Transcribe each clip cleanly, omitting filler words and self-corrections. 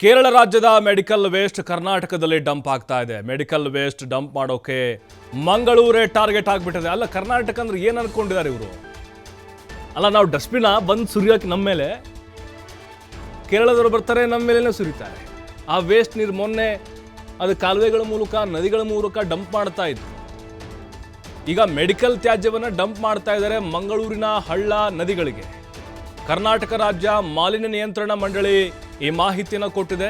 ಕೇರಳ ರಾಜ್ಯದ medical waste ಕರ್ನಾಟಕದಲ್ಲಿ dump ಆಗ್ತಾ ಇದೆ. ಮೆಡಿಕಲ್ ವೇಸ್ಟ್ ಡಂಪ್ ಮಾಡೋಕೆ ಮಂಗಳೂರೇ ಟಾರ್ಗೆಟ್ ಆಗಿಬಿಟ್ಟಿದೆ. ಅಲ್ಲ, ಕರ್ನಾಟಕ ಅಂದ್ರೆ ಏನು ಅನ್ಕೊಂಡಿದ್ದಾರೆ ಇವರು? ಅಲ್ಲ, ನಾವು ಡಸ್ಟ್ಬಿನ್ ಬಂದು ಸುರಿಯೋಕೆ ನಮ್ಮ ಮೇಲೆ, ಕೇರಳದವರು ಬರ್ತಾರೆ ನಮ್ಮ ಮೇಲೇನೆ ಸುರಿತಾರೆ. ಆ ವೇಸ್ಟ್ ನೀರು ಮೊನ್ನೆ ಅದು ಕಾಲುವೆಗಳ ಮೂಲಕ, ನದಿಗಳ ಮೂಲಕ ಡಂಪ್ ಮಾಡ್ತಾ ಇದ್ರು. ಈಗ ಮೆಡಿಕಲ್ ತ್ಯಾಜ್ಯವನ್ನು ಡಂಪ್ ಮಾಡ್ತಾ ಇದ್ದಾರೆ ಮಂಗಳೂರಿನ ಹಳ್ಳ ನದಿಗಳಿಗೆ. ಕರ್ನಾಟಕ ರಾಜ್ಯ ಮಾಲಿನ್ಯ ನಿಯಂತ್ರಣ ಮಂಡಳಿ ಈ ಮಾಹಿತಿಯನ್ನು ಕೊಟ್ಟಿದೆ.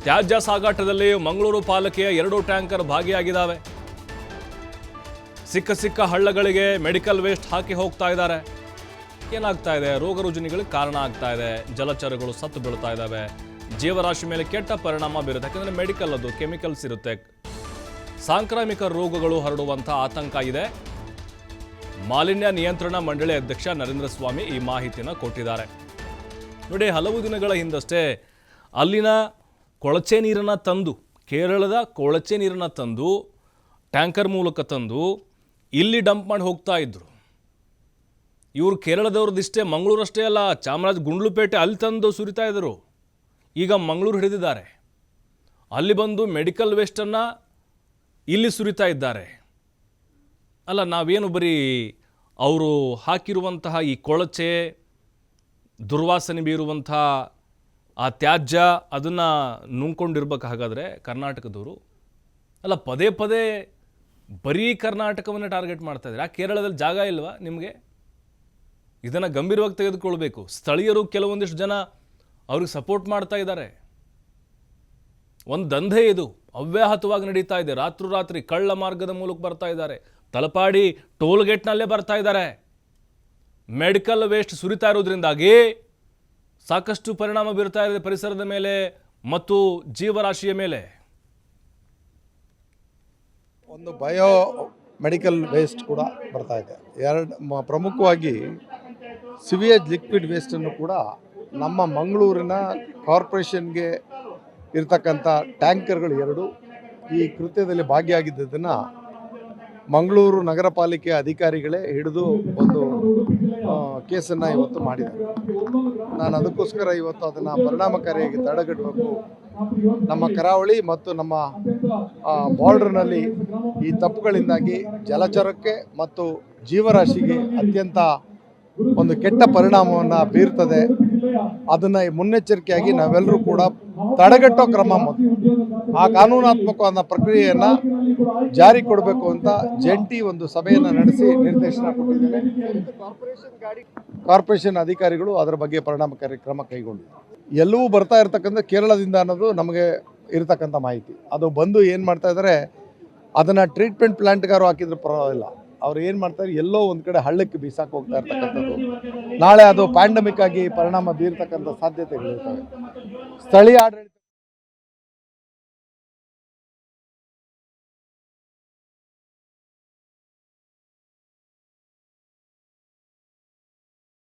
ತ್ಯಾಜ್ಯ ಸಾಗಾಟದಲ್ಲಿ ಮಂಗಳೂರು ಪಾಲಿಕೆಯ 2 ಟ್ಯಾಂಕರ್ ಭಾಗಿಯಾಗಿದ್ದಾವೆ. ಸಿಕ್ಕ ಹಳ್ಳಗಳಿಗೆ ಮೆಡಿಕಲ್ ವೇಸ್ಟ್ ಹಾಕಿ ಹೋಗ್ತಾ ಇದ್ದಾರೆ. ಏನಾಗ್ತಾ ಇದೆ? ರೋಗ ರುಜಿನಗಳಿಗೆ ಕಾರಣ ಆಗ್ತಾ ಇದೆ. ಜಲಚರಗಳು ಸತ್ತು ಬೀಳ್ತಾ ಇದ್ದಾವೆ. ಜೀವರಾಶಿ ಮೇಲೆ ಕೆಟ್ಟ ಪರಿಣಾಮ ಬೀರುತ್ತೆ. ಯಾಕಂದರೆ ಮೆಡಿಕಲ್ ಅದು ಕೆಮಿಕಲ್ಸ್ ಇರುತ್ತೆ. ಸಾಂಕ್ರಾಮಿಕ ರೋಗಗಳು ಹರಡುವಂಥ ಆತಂಕ ಇದೆ. ಮಾಲಿನ್ಯ ನಿಯಂತ್ರಣ ಮಂಡಳಿ ಅಧ್ಯಕ್ಷ ನರೇಂದ್ರ ಸ್ವಾಮಿ ಈ ಮಾಹಿತಿಯನ್ನು ಕೊಟ್ಟಿದ್ದಾರೆ. ನೋಡಿ, ಹಲವು ದಿನಗಳ ಹಿಂದಷ್ಟೇ ಅಲ್ಲಿನ ಕೊಳಚೆ ನೀರನ್ನು ತಂದು, ಕೇರಳದ ಕೊಳಚೆ ನೀರನ್ನು ತಂದು ಟ್ಯಾಂಕರ್ ಮೂಲಕ ತಂದು ಇಲ್ಲಿ ಡಂಪ್ ಮಾಡಿ ಹೋಗ್ತಾ ಇದ್ರು. ಇವರು ಕೇರಳದವ್ರದ್ದಿಷ್ಟೇ, ಮಂಗಳೂರಷ್ಟೇ ಅಲ್ಲ, ಗುಂಡ್ಲುಪೇಟೆ ಅಲ್ಲಿ ತಂದು ಸುರಿತಾ ಇದ್ರು. ಈಗ ಮಂಗಳೂರು ಹಿಡಿದಿದ್ದಾರೆ. ಅಲ್ಲಿ ಬಂದು ಮೆಡಿಕಲ್ ವೇಸ್ಟನ್ನು ಇಲ್ಲಿ ಸುರಿತಾ ಇದ್ದಾರೆ. ಅಲ್ಲ, ನಾವೇನು ಬರೀ ಅವರು ಹಾಕಿರುವಂತಹ ಈ ಕೊಳಚೆ, ದುರ್ವಾಸನೆ ಬೀರುವಂಥ ಆ ತ್ಯಾಜ್ಯ ಅದನ್ನು ನುಂಗ್ಕೊಂಡಿರ್ಬೇಕು ಹಾಗಾದರೆ ಕರ್ನಾಟಕದವರು? ಅಲ್ಲ, ಪದೇ ಪದೇ ಬರೀ ಕರ್ನಾಟಕವನ್ನೇ ಟಾರ್ಗೆಟ್ ಮಾಡ್ತಾ ಇದ್ದಾರೆ. ಆ ಕೇರಳದಲ್ಲಿ ಜಾಗ ಇಲ್ವಾ ನಿಮಗೆ? ಇದನ್ನು ಗಂಭೀರವಾಗಿ ತೆಗೆದುಕೊಳ್ಬೇಕು. ಸ್ಥಳೀಯರು ಕೆಲವೊಂದಿಷ್ಟು ಜನ ಅವ್ರಿಗೆ ಸಪೋರ್ಟ್ ಮಾಡ್ತಾ ಇದ್ದಾರೆ. ಒಂದು ದಂಧೆ ಇದು ಅವ್ಯಾಹತವಾಗಿ ನಡೀತಾ ಇದೆ. ರಾತ್ರಿ ಕಳ್ಳ ಮಾರ್ಗದ ಮೂಲಕ ಬರ್ತಾ ಇದ್ದಾರೆ. ತಲಪಾಡಿ ಟೋಲ್ ಗೇಟ್ನಲ್ಲೇ ಬರ್ತಾ ಇದ್ದಾರೆ. ಮೆಡಿಕಲ್ ವೇಸ್ಟ್ ಸುರಿತಾ ಇರೋದ್ರಿಂದಾಗಿ ಸಾಕಷ್ಟು ಪರಿಣಾಮ ಬೀರ್ತಾ ಇದೆ ಪರಿಸರದ ಮೇಲೆ ಮತ್ತು ಜೀವರಾಶಿಯ ಮೇಲೆ. ಒಂದು ಬಯೋ ಮೆಡಿಕಲ್ ವೇಸ್ಟ್ ಕೂಡ ಬರ್ತಾ ಇದೆ. ಪ್ರಮುಖವಾಗಿ ಸಿವಿಯೇಜ್ ಲಿಕ್ವಿಡ್ ವೇಸ್ಟನ್ನು ಕೂಡ ನಮ್ಮ ಮಂಗಳೂರಿನ ಕಾರ್ಪೊರೇಷನ್ಗೆ ಇರ್ತಕ್ಕಂಥ ಟ್ಯಾಂಕರ್ಗಳು 2 ಈ ಕೃತ್ಯದಲ್ಲಿ ಭಾಗಿಯಾಗಿದ್ದನ್ನು ಮಂಗಳೂರು ನಗರ ಪಾಲಿಕೆ ಅಧಿಕಾರಿಗಳೇ ಹಿಡಿದು ಒಂದು ಕೇಸನ್ನು ಇವತ್ತು ಮಾಡಿದ್ದಾರೆ. ನಾನು ಅದಕ್ಕೋಸ್ಕರ ಇವತ್ತು ಅದನ್ನು ಪರಿಣಾಮಕಾರಿಯಾಗಿ ತಡೆಗಟ್ಟಬೇಕು. ನಮ್ಮ ಕರಾವಳಿ ಮತ್ತು ನಮ್ಮ ಬಾರ್ಡರ್ನಲ್ಲಿ ಈ ತಪ್ಪುಗಳಿಂದಾಗಿ ಜಲಚರಕ್ಕೆ ಮತ್ತು ಜೀವರಾಶಿಗೆ ಅತ್ಯಂತ ಒಂದು ಕೆಟ್ಟ ಪರಿಣಾಮವನ್ನು ಬೀರ್ತದೆ. ಅದನ್ನು ಮುನ್ನೆಚ್ಚರಿಕೆಯಾಗಿ ನಾವೆಲ್ಲರೂ ಕೂಡ ತಡೆಗಟ್ಟೋ ಕ್ರಮ ಮತ್ತು ಆ ಕಾನೂನಾತ್ಮಕವಾದ ಪ್ರಕ್ರಿಯೆಯನ್ನು ಜಾರಿ ಕೊಡಬೇಕು ಅಂತ ಜಂಟಿ ಒಂದು ಸಭೆಯನ್ನು ನಡೆಸಿ ನಿರ್ದೇಶನ ಕೊಟ್ಟಿದ್ದೇನೆ. ಕಾರ್ಪೊರೇಷನ್ ಅಧಿಕಾರಿಗಳು ಅದರ ಬಗ್ಗೆ ಪರಿಣಾಮಕಾರಿ ಕ್ರಮ ಕೈಗೊಂಡಿದ್ದಾರೆ. ಎಲ್ಲವೂ ಬರ್ತಾ ಇರ್ತಕ್ಕಂಥ ಕೇರಳದಿಂದ ಅನ್ನೋದು ನಮಗೆ ಇರತಕ್ಕಂಥ ಮಾಹಿತಿ. ಅದು ಬಂದು ಏನು ಮಾಡ್ತಾ ಇದ್ದಾರೆ, ಅದನ್ನು ಟ್ರೀಟ್ಮೆಂಟ್ ಪ್ಲಾಂಟ್ಗಾರು ಹಾಕಿದ್ರು ಪರವಾಗಿಲ್ಲ. ಅವ್ರು ಏನು ಮಾಡ್ತಾರೆ, ಎಲ್ಲೋ ಒಂದು ಕಡೆ ಹಳ್ಳಕ್ಕೆ ಬೀಸಾಕ್ ಹೋಗ್ತಾ ಇರ್ತಕ್ಕಂಥದ್ದು. ನಾಳೆ ಅದು ಪ್ಯಾಂಡಮಿಕ್ ಆಗಿ ಪರಿಣಾಮ ಬೀರ್ತಕ್ಕಂಥ ಸಾಧ್ಯತೆಗಳಿರ್ತವೆ. ಸ್ಥಳೀಯ ಆಡಳಿತ